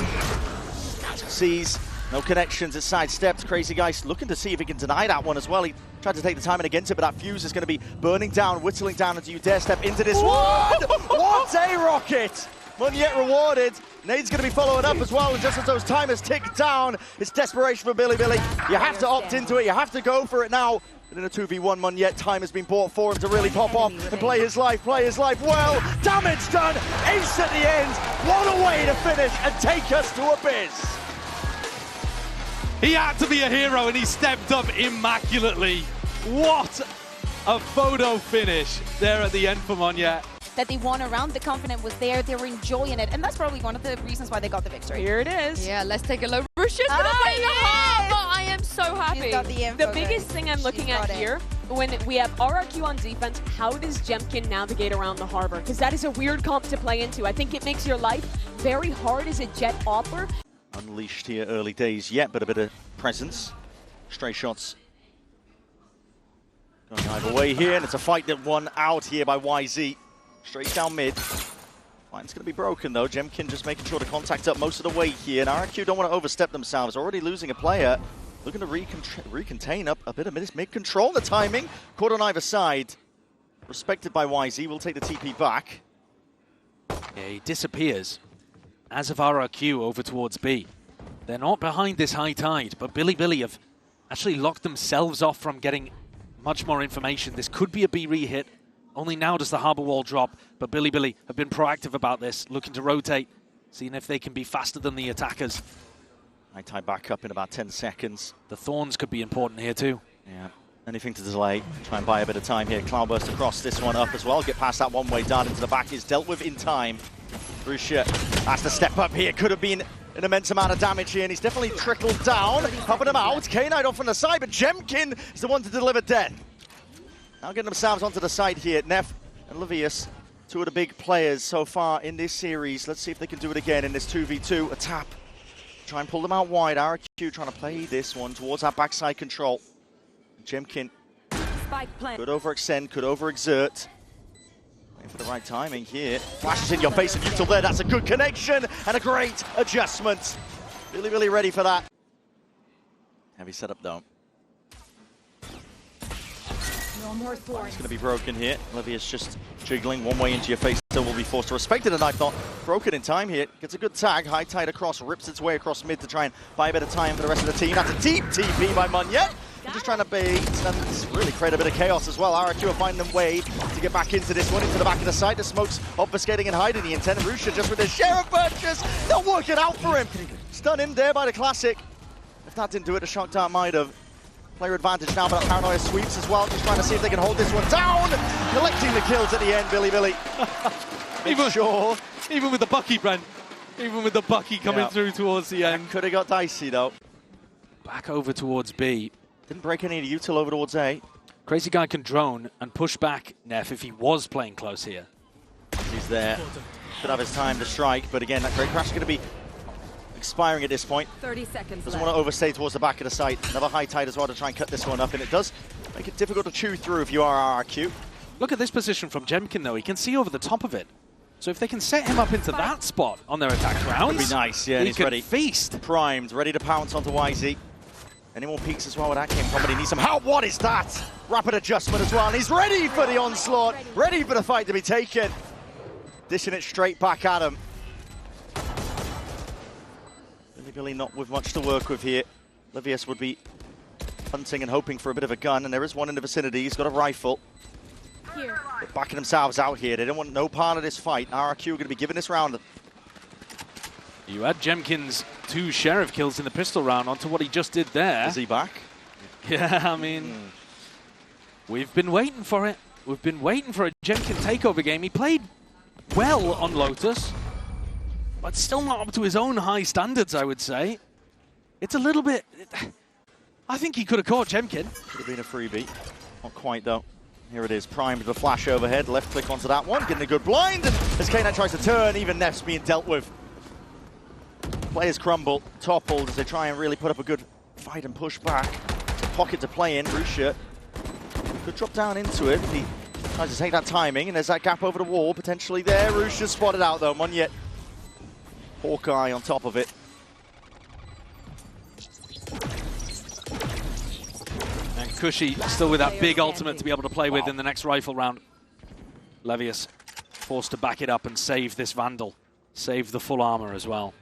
Sees no connections, it's sidestepped. Crazy Guy looking to see if he can deny that one as well. He tried to take the timing against it, but that fuse is going to be burning down, whittling down. And do you dare step into this one? What a rocket! Munye rewarded. Nade's going to be following up as well, and just as those timers tick down, it's desperation for Bilibili. You have to opt into it, you have to go for it now. But in a 2v1, Munye, time has been bought for him to really pop off and play his life well. Damage done, ace at the end. What a way to finish and take us to Abyss. He had to be a hero and he stepped up immaculately. What a photo finish there at the end for Munye. That they won around, the confidence was there, they were enjoying it, and that's probably one of the reasons why they got the victory. Here it is. Yeah, let's take a look. Rusha's gonna play the heart, but I am so happy. She's got the info, The biggest thing I'm looking at here, when we have RRQ on defense, how does Jemkin navigate around the harbor? Because that is a weird comp to play into. I think it makes your life very hard as a Jet opper. Unleashed here early days yet, but a bit of presence. Stray shots going either way here, and it's a fight that won out here by YZ. Straight down mid. Fight's going to be broken though. Jemkin just making sure to contact up most of the way here. And RRQ don't want to overstep themselves. Already losing a player. Looking to recontain up a bit of mid control. The timing. Caught on either side. Respected by YZ. Will take the TP back. Yeah, he disappears. As of RRQ over towards B. They're not behind this high tide, but Bilibili have actually locked themselves off from getting much more information. This could be a B re-hit. Only now does the harbor wall drop, but Bilibili have been proactive about this, looking to rotate, seeing if they can be faster than the attackers. I tie back up in about 10 seconds. The Thorns could be important here too. Yeah, anything to delay, try and buy a bit of time here. Cloudburst across this one up as well, get past that one-way dart into the back, is dealt with in time. Rusha has to step up here, could have been an immense amount of damage here, and he's definitely trickled down, helping him out. K-Knight off on the side, but Jemkin is the one to deliver death. Now getting themselves onto the side here. Neff and Levius, two of the big players so far in this series. Let's see if they can do it again in this 2v2. A tap. Try and pull them out wide. RRQ trying to play this one towards that backside control. Jemkin could overextend, could overexert. Waiting for the right timing here. Flashes in your face of Util there. That's a good connection and a great adjustment. Really ready for that. Heavy setup though. It's going to be broken here. Levius just jiggling one way into your face, so will be forced to respect it. A knife not broken in time here. Gets a good tag. High tide across, rips its way across mid to try and buy a bit of time for the rest of the team. That's a deep TP by Munye. Just trying to bait and really create a bit of chaos as well. RRQ are finding them way to get back into this one, into the back of the site. The smoke's obfuscating and hiding the intent. Rusha just with his share of purchase. They'll work it out for him. Stun him there by the Classic. If that didn't do it, the Shock Dart might have. Player advantage now, but Paranoia sweeps as well. Just trying to see if they can hold this one down. Collecting the kills at the end, Bilibili. Even with the Bucky, Brent. Even with the Bucky coming through towards the end. Could have got dicey, though. Back over towards B. Didn't break any of the Util over towards A. Crazy Guy can drone and push back Neff if he was playing close here. He's there. Could have his time to strike, but again, that Great Crash is going to be expiring at this point. 30 seconds Doesn't want to overstay towards the back of the site. Another high tide as well to try and cut this one up, and it does make it difficult to chew through if you are RRQ. Look at this position from Jemkin, though. He can see over the top of it. So if they can set him up into that spot on their attack rounds, would be nice, yeah, he he's can ready. feast. Primed, ready to pounce onto YZ. Any more peeks as well where that came from, but he needs some help. What is that? Rapid adjustment as well, and he's ready for the onslaught, ready for the fight to be taken. Dishing it straight back at him. Bilibili not with much to work with here. Livius would be hunting and hoping for a bit of a gun, and there is one in the vicinity. He's got a rifle. They're backing themselves out here. They don't want no part of this fight. RRQ are going to be giving this round. You add Jemkin's 2 Sheriff kills in the pistol round onto what he just did there. Is he back? Yeah, I mean, we've been waiting for it. We've been waiting for a Jemkin takeover game. He played well on Lotus, but still not up to his own high standards, I would say. It's a little bit... I think he could have caught Jemkin. Could have been a freebie. Not quite, though. Here it is, primed with a flash overhead. Left click onto that one, getting a good blind. And as K9 tries to turn, even Neff's being dealt with. Players crumble, toppled as they try and really put up a good fight and push back. Pocket to play in, Rusha could drop down into it. He tries to take that timing, and there's that gap over the wall, potentially there. Rusha spotted out though, Monyet. Hawkeye on top of it. And Cushy still with that big ultimate to be able to play with in the next rifle round. Levius forced to back it up and save this Vandal. Save the full armor as well.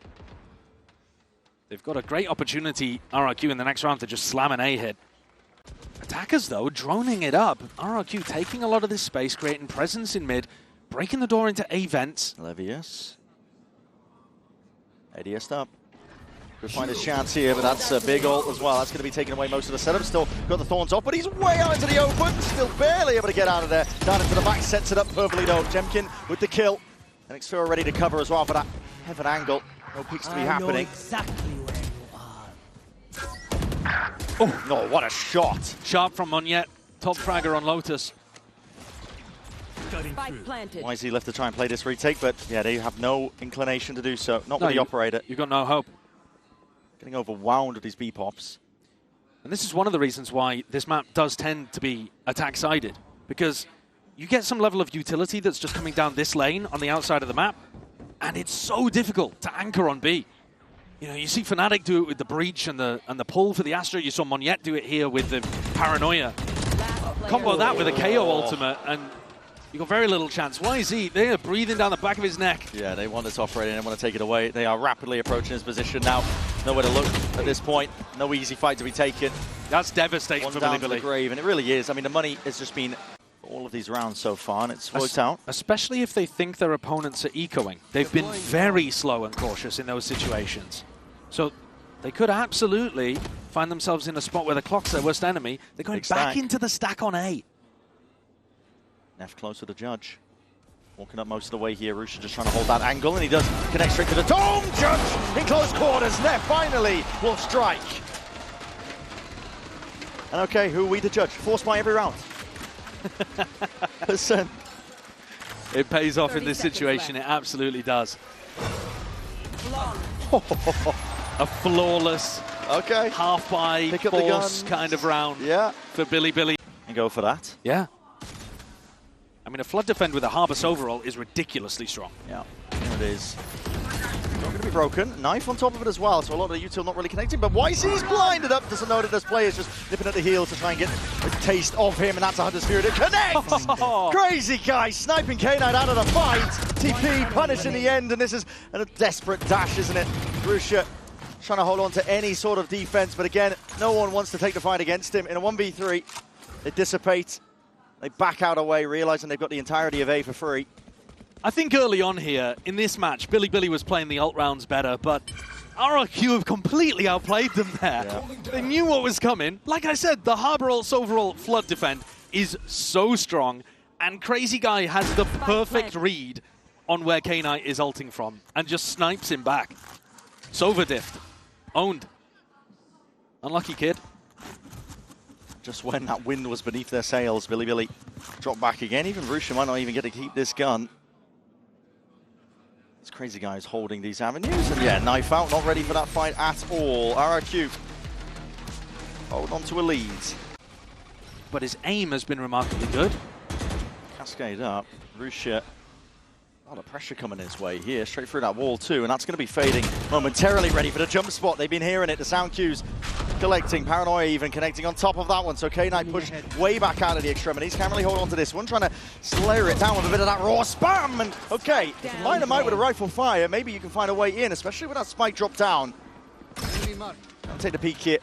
They've got a great opportunity, RRQ, in the next round to just slam an A hit. Attackers, though, droning it up. RRQ taking a lot of this space, creating presence in mid, breaking the door into A vents. Levius. ADS up. Could find his chance here, but that's a big ult as well. That's going to be taking away most of the setup. Still got the Thorns off, but he's way out into the open. Still barely able to get out of there. Down into the back, sets it up perfectly, though. Jemkin with the kill. And Xfira ready to cover as well for that heaven angle. No peeks to be happening. Exactly where you are. Oh, no, what a shot. Sharp from Monyet. Top fragger on Lotus. YZ left to try and play this retake, but yeah, they have no inclination to do so. Not with the operator. You've got no hope. Getting overwhelmed with these B-pops. And this is one of the reasons why this map does tend to be attack-sided. Because you get some level of utility that's just coming down this lane on the outside of the map, and it's so difficult to anchor on B. You know, you see Fnatic do it with the breach and the pull for the Astra. You saw Monyet do it here with the paranoia. Combo that with a KO ultimate, and you got very little chance. YZ, they are breathing down the back of his neck. Yeah, they want this operator and they want to take it away. They are rapidly approaching his position now. Nowhere to look at this point. No easy fight to be taken. That's devastating for down to the Bilibili. grave, and it really is. I mean, the money has just been all of these rounds so far, and it's worked out. Especially if they think their opponents are ecoing. They've been very slow and cautious in those situations. So they could absolutely find themselves in a spot where the clock's their worst enemy. They're going back into the stack on A. Neff close to the judge. Walking up most of the way here. Rusha just trying to hold that angle, and he does connect straight to the dome. Judge in close quarters. Neff finally will strike. And okay, who are we to judge? Forced by every round. Percent. It pays off in this situation. It absolutely does. A flawless, half by force kind of round for Bilibili. And go for that. Yeah. I mean, a flood defend with a Harvest overall is ridiculously strong. Yeah, here it is. Not going to be broken. Knife on top of it as well, so a lot of the util not really connecting, but YZ's blinded up. Doesn't know that there's players just nipping at the heel to try and get a taste of him, and that's a Hunter's Fury to connect! Crazy guy sniping K9 out of the fight. TP punished in the end, and this is a desperate dash, isn't it? Rusha trying to hold on to any sort of defense, but again, no one wants to take the fight against him. In a 1v3, they dissipate. They back out away, realizing they've got the entirety of A for free. I think early on here, in this match, Bilibili was playing the ult rounds better, but RRQ have completely outplayed them there. Yeah. They knew what was coming. Like I said, the Harbor ult's overall flood defend is so strong, and Crazy Guy has the perfect read on where K9 is ulting from, and just snipes him back. Sova diffed. Owned. Unlucky kid. Just when that wind was beneath their sails, Bilibili dropped back again. Even Rusha might not even get to keep this gun. This Crazy Guy is holding these avenues. And yeah, knife out, not ready for that fight at all. RRQ hold on to a lead. But his aim has been remarkably good. Cascade up. Rusha. A lot of pressure coming his way here, straight through that wall too, and that's going to be fading momentarily, ready for the jump spot. They've been hearing it, the sound cues collecting, Paranoia even connecting on top of that one, so K9 pushed way back out of the extremities, can't really hold on to this one, trying to slayer it down with a bit of that raw spam, and okay, line might with a rifle fire, maybe you can find a way in, especially with that spike drop down. I'll take the peek here.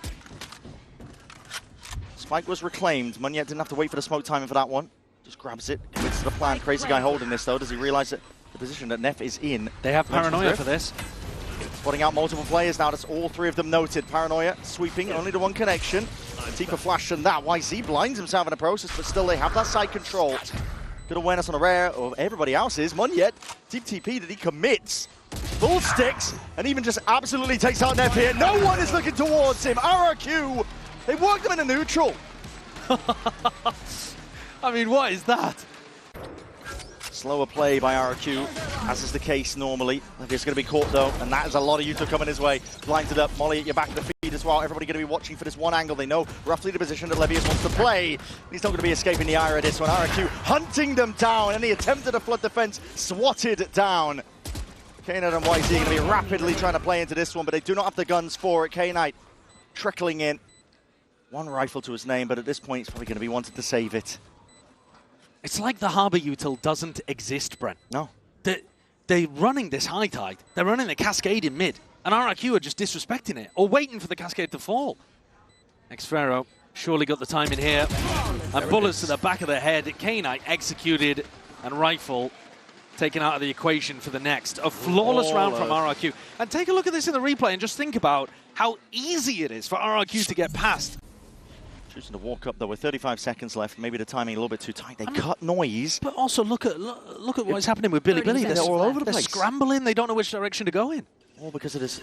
Spike was reclaimed, Munyet didn't have to wait for the smoke timing for that one. Just grabs it, commits to the plan. Crazy guy holding this though. Does he realize that the position that Neff is in? They have Paranoia for this. Spotting out multiple players now. That's all three of them noted. Paranoia sweeping, only the one connection. Deeper flash than that. YZ blinds himself in the process, but still they have that side control. Good awareness on the rare of everybody else's. Munyet, deep TP that he commits. Full sticks, and even just absolutely takes out Neff here. No one is looking towards him. RRQ, they worked him in a neutral. I mean, what is that? Slower play by RRQ, as is the case normally. He's going to be caught though, and that is a lot of Utah coming his way. Blinded up, Molly at your back of the feed as well. Everybody going to be watching for this one angle. They know roughly the position that Levius wants to play. He's not going to be escaping the ire of this one. RRQ hunting them down. Any attempt at a flood defense swatted down. K-Knight and YZ going to be rapidly trying to play into this one, but they do not have the guns for it. K-Knight trickling in. One rifle to his name, but at this point, he's probably going to be wanting to save it. It's like the Harbor Util doesn't exist, Brent. No. They're running this high tide. They're running the Cascade in mid. And RRQ are just disrespecting it or waiting for the Cascade to fall. Xfero surely got the time in here. And bullets to the back of the head. K-Knight executed and rifle taken out of the equation for the next. A flawless round from RRQ. And take a look at this in the replay and just think about how easy it is for RRQ to get past. Choosing to walk up though with 35 seconds left. Maybe the timing a little bit too tight. They cut noise. But also look at what's happening with Bilibili. They're all over the place. They're scrambling. They don't know which direction to go in. All because of this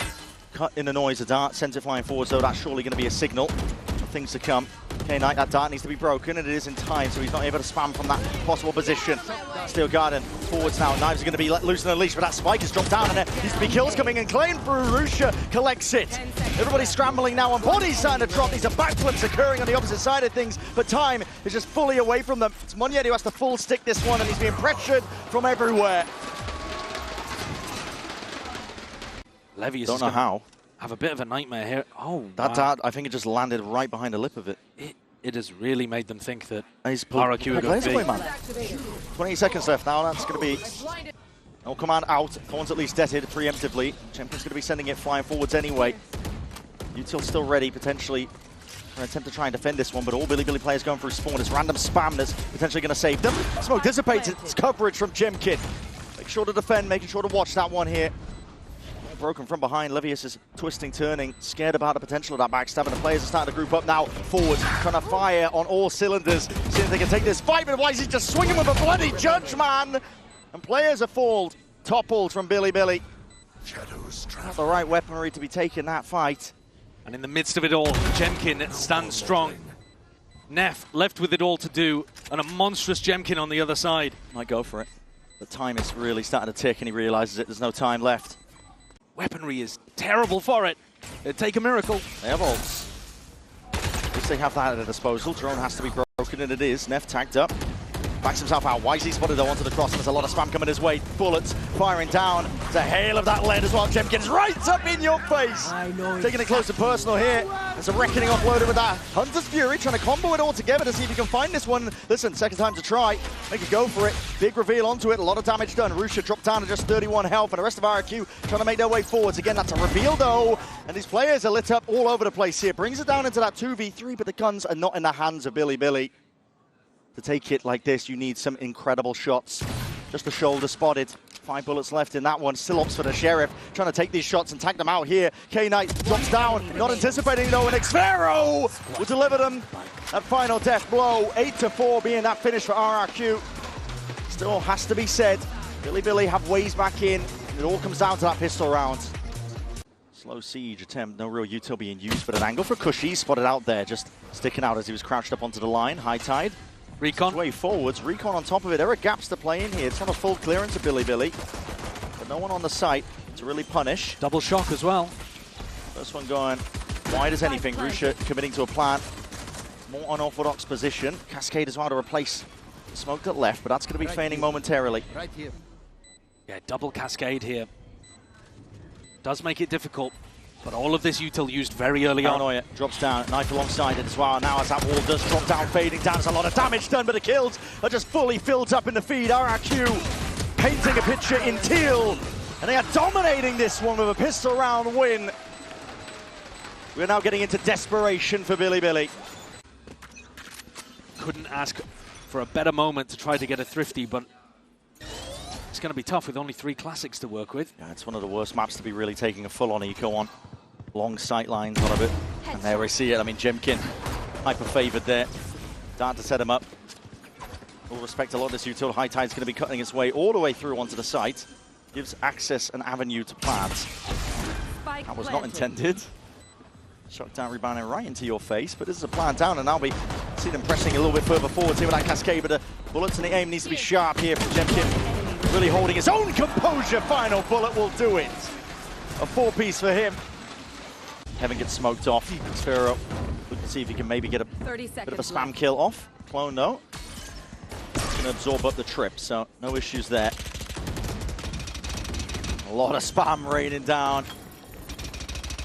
cut in the noise. The dart sends it flying forward, so that's surely going to be a signal of things to come. K-Knight, that dart needs to be broken, and it is in time, so he's not able to spam from that possible position. Steel Garden forwards now. Knives are going to be let loose in the leash, but that spike has dropped down, and there needs to be kills coming and claimed through. Rusha collects it. Everybody's scrambling now, and bodies starting to drop. These are backflips occurring on the opposite side of things, but time is just fully away from them. It's Munyet who has to full stick this one, and he's being pressured from everywhere. Levius don't know how. Have a bit of a nightmare here. Oh, that dart, I think it just landed right behind the lip of it. It has really made them think that RRQ are going to be. 20 seconds left now. That's going to be no command out. Thorn's at least deaded preemptively. Champion's going to be sending it flying forwards anyway. Util still ready potentially for an attempt to try and defend this one, but all Bilibili players going through spawn. It's random spam that's potentially going to save them. Smoke dissipates. It's coverage from Jemkin. Make sure to defend, making sure to watch that one here. Broken from behind. Levius is twisting, turning, scared about the potential of that backstab, and the players are starting to group up now. Forwards, trying to fire on all cylinders, seeing if they can take this fight, but why is he just swinging with a bloody judge, man? And players are toppled from Bilibili. Not the right weaponry to be taking that fight. And in the midst of it all, Jemkin stands strong. Neff left with it all to do, and a monstrous Jemkin on the other side. Might go for it. The time is really starting to tick, and he realizes it. There's no time left. Weaponry is terrible for it. It'd take a miracle. They have ults. At least they have that at their disposal. Drone has to be broken, and it is. Neff tagged up. Backs himself out. YZ spotted though onto the cross, and there's a lot of spam coming his way. Bullets firing down. There's a hail of that lead as well. Jemkin's right up in your face. Taking it close and personal here. There's a reckoning offloaded with that. Hunter's Fury trying to combo it all together to see if he can find this one. Listen, second time to try. Make a go for it. Big reveal onto it. A lot of damage done. Rusha dropped down to just 31 health, and the rest of RRQ trying to make their way forwards. Again, that's a reveal though. And these players are lit up all over the place here. Brings it down into that 2v3, but the guns are not in the hands of Bilibili. To take it like this, you need some incredible shots. Just a shoulder spotted. 5 bullets left in that one. Still opts for the Sheriff. Trying to take these shots and tag them out here. K-Knight drops down. Not anticipating though. And Xfero will deliver them that final death blow. 8-4 being that finish for RRQ. Still has to be said. Bilibili have ways back in. It all comes down to that pistol round. Slow siege attempt. No real util being used, but an angle for Cushy. Spotted out there. Just sticking out as he was crouched up onto the line. High tide. Recon. Way forwards, Recon on top of it. There are gaps to play in here. It's not a full clearance of Bilibili, but no one on the site to really punish. Double shock as well. First one going wide as anything. Rusha committing to a plant. More unorthodox position. Cascade as well to replace Smoke got left, but that's going to be feigning momentarily. Right here. Yeah, double cascade here. Does make it difficult, but all of this util used very early on. Paranoia drops down, knife alongside it as well. Now as that wall does drop down, fading down, there's a lot of damage done, but the kills are just fully filled up in the feed. RRQ painting a picture in teal, and they are dominating this one with a pistol round win. We're now getting into desperation for Bilibili. Couldn't ask for a better moment to try to get a thrifty, but it's going to be tough with only 3 classics to work with. Yeah, it's one of the worst maps to be really taking a full-on eco on. Long sight lines on a bit. And there we see it. I mean, Jemkin, hyper-favored there. Dart to set him up. All respect, a lot of this util. High Tide's going to be cutting its way all the way through onto the site. Gives access and avenue to plant. That was not intended. Shot down, rebounding right into your face, but this is a plant down, and now we see them pressing a little bit further forward here with that cascade, but the bullets and the aim needs to be sharp here from Jemkin. Really holding his own composure. Final bullet will do it. A 4-piece for him. Heaven gets smoked off. Sphero looking to see if he can maybe get a bit of a spam kill off. Clone, no. Going to absorb up the trip, so no issues there. A lot of spam raining down.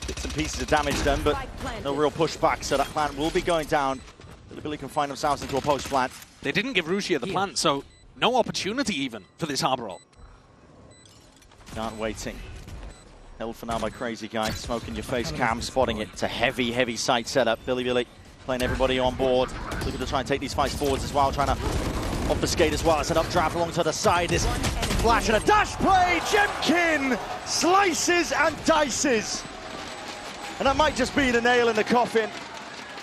Bits and pieces of damage done, but no real pushback, so that plant will be going down. Bilibili can find themselves into a post plant. They didn't give Rushia the plant, so no opportunity even for this Harbor ult. Can't waiting. Held for now by Crazy Guy. Smoke in your face, Cam spotting it. It's a heavy, heavy site setup. Bilibili playing everybody on board. Looking to try and take these fights forwards as well, trying to obfuscate as well. It's an updraft along to the side. This flash and a dash play. Jemkin slices and dices. And that might just be the nail in the coffin.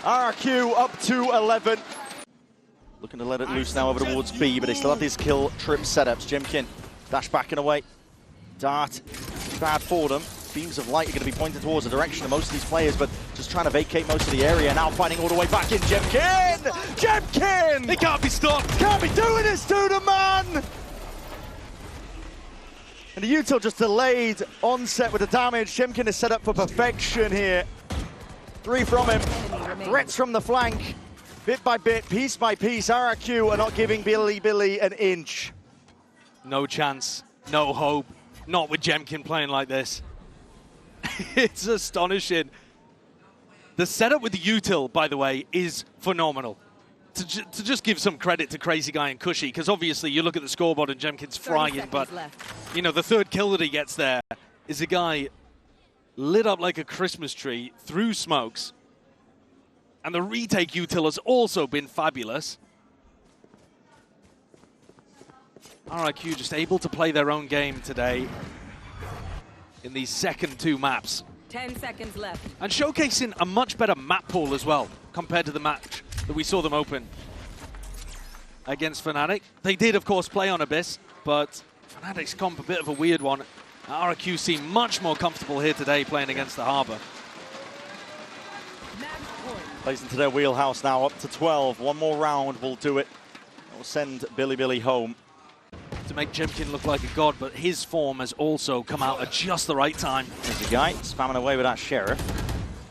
RRQ up to 11. Looking to let it loose now over towards B, but they still have these kill trip setups. Jemkin dash back and away. Dart, bad for them. Beams of light are going to be pointed towards the direction of most of these players, but just trying to vacate most of the area. Now fighting all the way back in. Jemkin! Jemkin! They can't be stopped! Can't be doing this to the man! And the util just delayed onset with the damage. Jemkin is set up for perfection here. 3 from him. Threats from the flank. Bit by bit, piece by piece. RRQ are not giving Bilibili an inch. No chance, no hope. Not with Jemkin playing like this. It's astonishing. The setup with the util, by the way, is phenomenal. To just give some credit to Crazy Guy and Cushy, because obviously you look at the scoreboard and Jemkin's frying, but you know, the third kill that he gets there is a guy lit up like a Christmas tree through smokes. And the retake util has also been fabulous. RRQ just able to play their own game today in these second 2 maps. 10 seconds left. And showcasing a much better map pool as well, compared to the match that we saw them open against Fnatic. They did, of course, play on Abyss, but Fnatic's comp a bit of a weird one. RRQ seem much more comfortable here today playing against the Harbor. Plays into their wheelhouse now, up to 12. One more round will do it. It will send Bilibili home. To make Jemkin look like a god, but his form has also come out at just the right time. There's the guy spamming away with that Sheriff.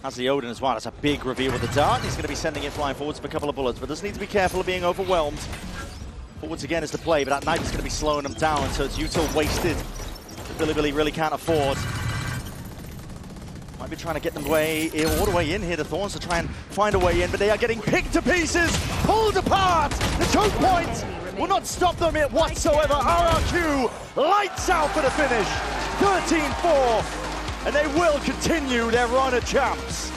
Has the Odin as well. That's a big reveal with the dart. He's going to be sending it flying forwards for a couple of bullets, but does need to be careful of being overwhelmed. Forwards again is the play, but that knife is going to be slowing them down, so it's util wasted. Bilibili really can't afford. Might be trying to get them way all the way in here. The Thorns to try and find a way in, but they are getting picked to pieces, pulled apart. The choke point will not stop them yet whatsoever. RRQ lights out for the finish. 13-4, and they will continue their run of champs.